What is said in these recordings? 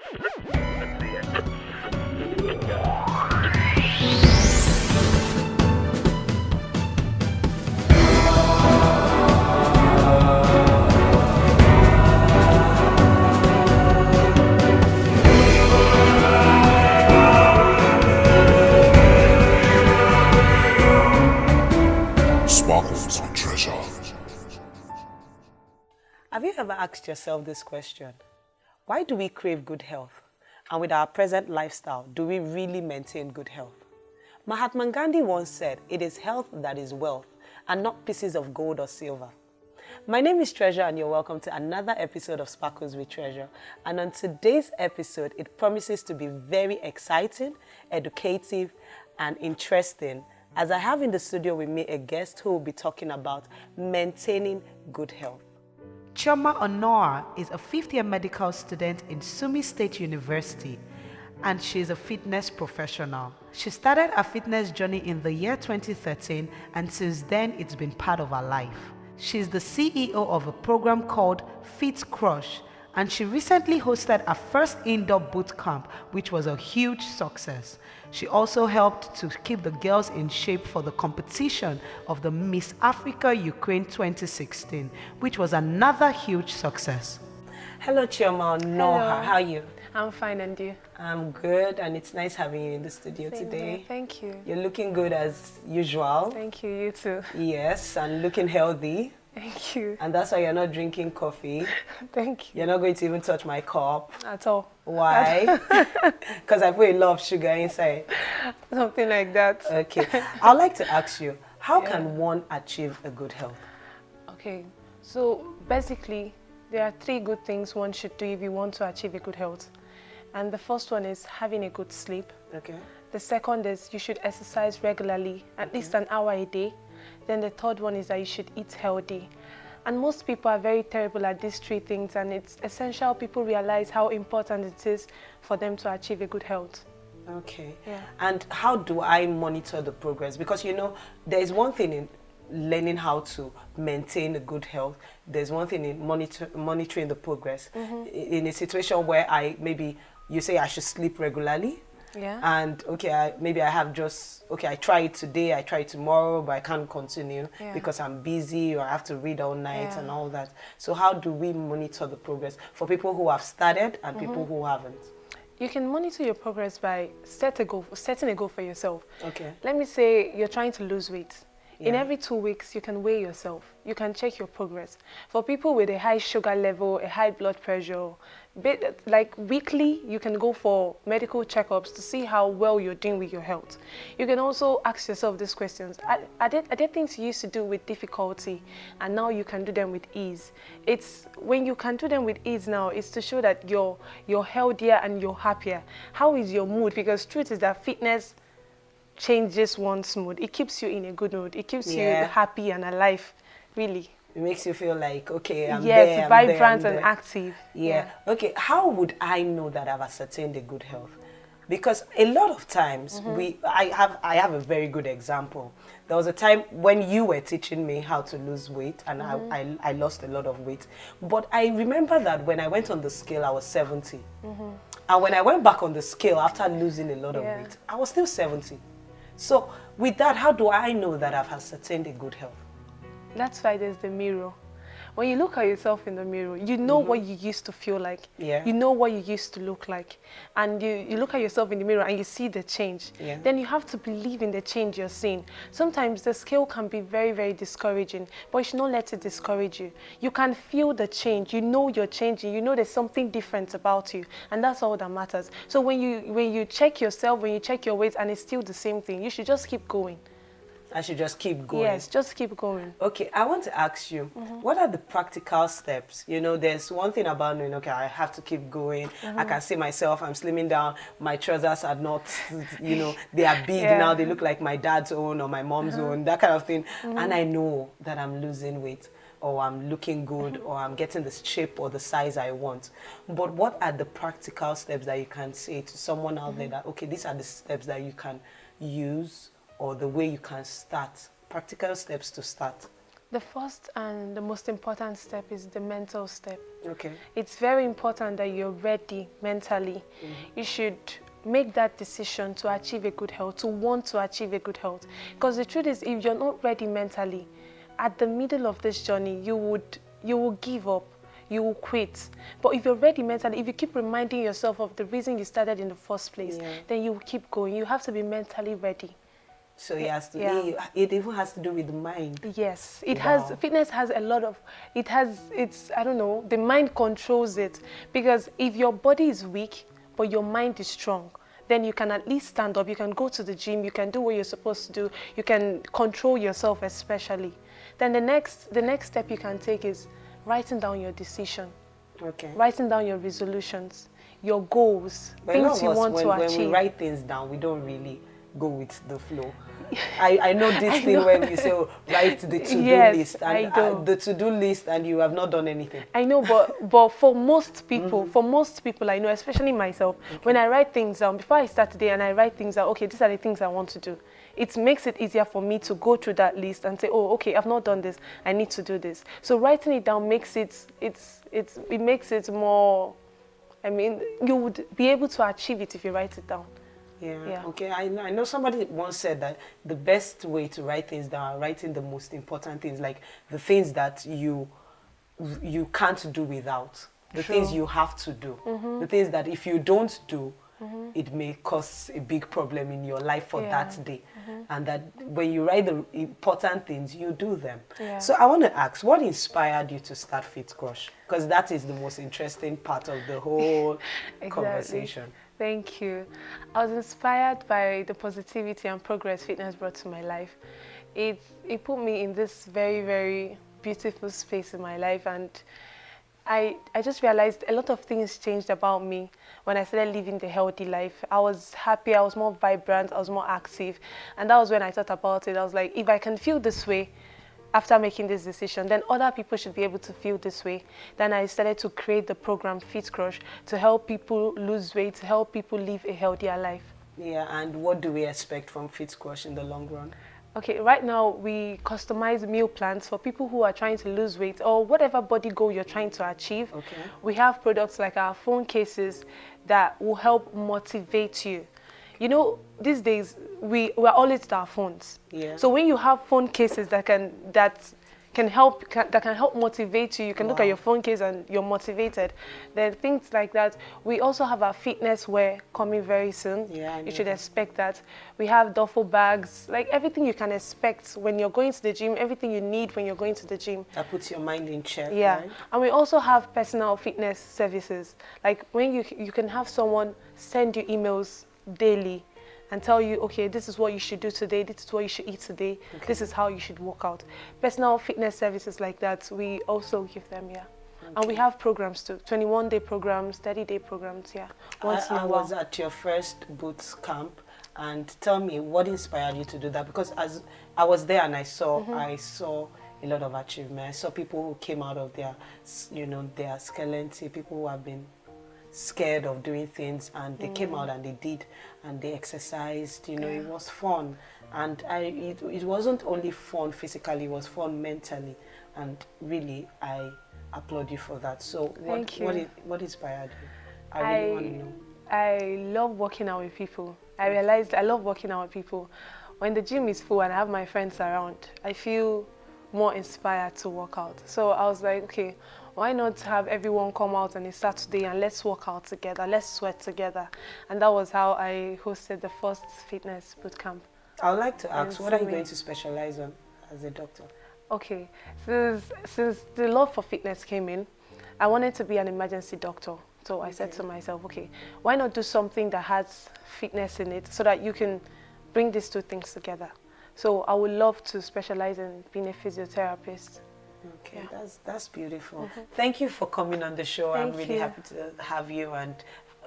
Sparkles on treasure. Have you ever asked yourself this question? Why do we crave good health? And with our present lifestyle, do we really maintain good health? Mahatma Gandhi once said, "It is health that is wealth, and not pieces of gold or silver." My name is Treasure, and you're welcome to another episode of Sparkles with Treasure. And on today's episode, it promises to be very exciting, educative, and interesting, as I have in the studio with me a guest who will be talking about maintaining good health. Chioma Onoa is a fifth-year medical student in Sumi State University, and she's a fitness professional. She started her fitness journey in the year 2013, and since then it's been part of her life. She's the CEO of a program called Fit Crush, and she recently hosted her first indoor boot camp, which was a huge success. She also helped to keep the girls in shape for the competition of the Miss Africa Ukraine 2016, which was another huge success. Hello, Chioma Onoa. Hello. How are you? I'm fine, and you? I'm good, and it's nice having you in the studio Same today. here. Thank you. You're looking good as usual. Thank you. You too. Yes, and looking healthy. Thank you. And that's why you're not drinking coffee. Thank you. You're not going to even touch my cup. At all. Why? Because I put a lot of sugar inside. Something like that. Okay. I'd like to ask you, how Yeah. can one achieve a good health? Okay. So basically, there are three good things one should do if you want to achieve a good health. And the first one is having a good sleep. Okay. The second is you should exercise regularly, at least an hour a day. Then the third one is that you should eat healthy. And most people are very terrible at these three things, and it's essential people realize how important it is for them to achieve a good health. Okay. Yeah. And how do I monitor the progress? Because, you know, there's one thing in learning how to maintain a good health. There's one thing in monitoring the progress. In a situation where you say I should sleep regularly. Yeah. And okay, maybe I try it today, I try it tomorrow, but I can't continue because I'm busy or I have to read all night and all that. So how do we monitor the progress for people who have started and people who haven't? You can monitor your progress by setting a goal for yourself. Okay. Let me say you're trying to lose weight. In Yeah. every 2 weeks, you can weigh yourself. You can check your progress. For people with a high sugar level, a high blood pressure, like weekly, you can go for medical checkups to see how well you're doing with your health. You can also ask yourself these questions. Are there things you used to do with difficulty and now you can do them with ease? It's when you can do them with ease now, it's to show that you're healthier and you're happier. How is your mood? Because truth is that fitness changes one's mood. It keeps you in a good mood. It keeps you happy and alive, really. It makes you feel like, okay, I'm yes, there, I'm vibrant there, I'm and there. active. Yeah. Okay, how would I know that I've ascertained a good health? Because a lot of times, I have a very good example. There was a time when you were teaching me how to lose weight, and I lost a lot of weight. But I remember that when I went on the scale, I was 70. And when I went back on the scale after losing a lot of weight, I was still 70. So with that, how do I know that I've ascertained a good health? That's why there's the mirror. When you look at yourself in the mirror, you know what you used to feel like. Yeah. You know what you used to look like. And you look at yourself in the mirror and you see the change. Yeah. Then you have to believe in the change you're seeing. Sometimes the scale can be very, very discouraging, but you should not let it discourage you. You can feel the change. You know you're changing. You know there's something different about you. And that's all that matters. So when you check yourself, when you check your weight and it's still the same thing, you should just keep going. I should just keep going. Yes, just keep going. Okay, I want to ask you, what are the practical steps? You know, there's one thing about knowing, okay, I have to keep going. I can see myself, I'm slimming down. My trousers are not, you know, they are big now. They look like my dad's own or my mom's own, that kind of thing. And I know that I'm losing weight, or I'm looking good, or I'm getting the shape or the size I want. But what are the practical steps that you can say to someone out there that, okay, these are the steps that you can use, or the way you can start, practical steps to start? The first and the most important step is the mental step. Okay. It's very important that you're ready mentally. You should make that decision to achieve a good health, to want to achieve a good health. Because the truth is, if you're not ready mentally, at the middle of this journey, you will give up. You will quit. But if you're ready mentally, if you keep reminding yourself of the reason you started in the first place, then you will keep going. You have to be mentally ready. So it has to. Yeah. It even has to do with the mind. Yes, it Wow. has. Fitness has a lot of. It's. I don't know. The mind controls it, because if your body is weak but your mind is strong, then you can at least stand up. You can go to the gym. You can do what you're supposed to do. You can control yourself, especially. Then the next step you can take is writing down your decision. Okay. Writing down your resolutions, your goals, but things you want to achieve. When we write things down, we don't really go with the flow. I know this thing when you say, oh, write the to-do list, and the to-do list, and you have not done anything. I know, but for most people, I know, especially myself, when I write things down, before I start today and I write things down, okay, these are the things I want to do. It makes it easier for me to go through that list and say, oh, okay, I've not done this, I need to do this. So writing it down makes it makes it more, I mean, you would be able to achieve it if you write it down. Yeah. Okay. I know somebody once said that the best way to write things down are writing the most important things, like the things that you can't do without, the things you have to do, the things that if you don't do, it may cause a big problem in your life for that day. And that when you write the important things, you do them. So I want to ask, what inspired you to start Fit Crush? Because that is the most interesting part of the whole conversation. Thank you. I was inspired by the positivity and progress fitness brought to my life. It put me in this very, very beautiful space in my life, and I just realized a lot of things changed about me when I started living the healthy life. I was happy, I was more vibrant, I was more active, and that was when I thought about it. I was like, if I can feel this way after making this decision, then other people should be able to feel this way. Then I started to create the program Fit Crush to help people lose weight, to help people live a healthier life. Yeah, and what do we expect from Fit Crush in the long run? Okay, right now we customize meal plans for people who are trying to lose weight or whatever body goal you're trying to achieve. Okay. We have products like our phone cases that will help motivate you. You know, these days we're always to our phones. Yeah. So when you have phone cases that can help motivate you, you can look at your phone case and you're motivated. Then things like that. We also have our fitness wear coming very soon. Yeah, you should expect that. We have duffel bags, like everything you can expect when you're going to the gym, everything you need when you're going to the gym. That puts your mind in check. Yeah, right? And we also have personal fitness services. Like when you can have someone send you emails daily and tell you, okay, this is what you should do today, this is what you should eat today, this is how you should work out. Personal fitness services like that, we also give them, yeah. Okay. And we have programs too, 21-day programs, 30-day programs, yeah. Once in a while. I was at your first boot camp, and tell me, what inspired you to do that? Because as I was there and I saw a lot of achievement. I saw people who came out of their skeleton, people who have been scared of doing things, and they came out and they did, and they exercised. It was fun, and it wasn't only fun physically, it was fun mentally, and really I applaud you for that. So what inspired you? I really want to know. I love working out with people. I realized I love working out with people. When the gym is full and I have my friends around, I feel more inspired to work out. So I was like, okay, why not have everyone come out on a Saturday and let's work out together, let's sweat together. And that was how I hosted the first fitness bootcamp. I would like to ask, what are you going to specialize on as a doctor? Okay, since the love for fitness came in, I wanted to be an emergency doctor. So I said to myself, okay, why not do something that has fitness in it so that you can bring these two things together. So I would love to specialize in being a physiotherapist. Okay, that's beautiful. Thank you for coming on the show. I'm really happy to have you and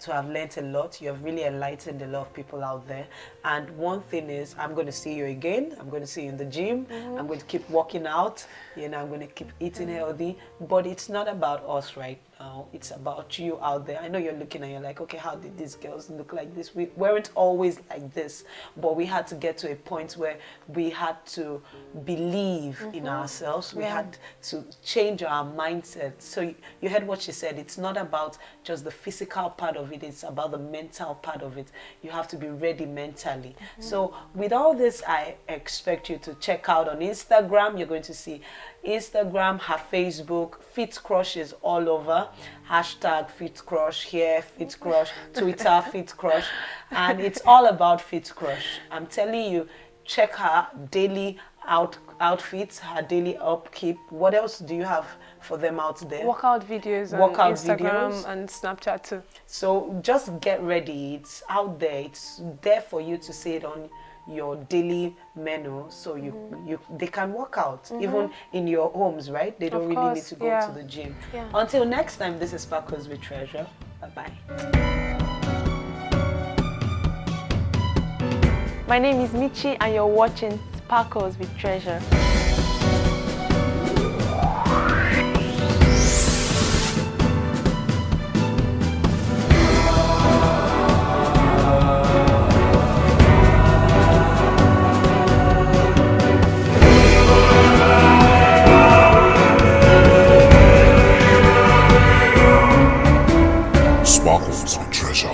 to have learned a lot. You have really enlightened a lot of people out there. And one thing is, I'm going to see you again. I'm going to see you in the gym. I'm going to keep working out. I'm going to keep eating healthy. But it's not about us, right? now. It's about you out there. I know you're looking and you're like, okay, how did these girls look like this? We weren't always like this, but we had to get to a point where we had to believe in ourselves. We had to change our mindset. So you heard what she said. It's not about just the physical part of it. It's about the mental part of it. You have to be ready mentally. So with all this, I expect you to check out on Instagram. You're going to see Instagram, her Facebook, Fit Crush is all over. Hashtag Fit Crush here, Fit Crush, Twitter, Fit Crush. And it's all about Fit Crush. I'm telling you, check her daily outfits, her daily upkeep. What else do you have for them out there? Workout videos Workout on Instagram videos. and Snapchat too. So just get ready. It's out there. It's there for you to see it on your daily menu, so they can work out even in your homes, right? They don't Of really course, need to go yeah. to the gym. Yeah. Until next time, this is Sparkles with Treasure. Bye-bye. My name is Michi and you're watching Sparkles with Treasure. Sparkles with treasure.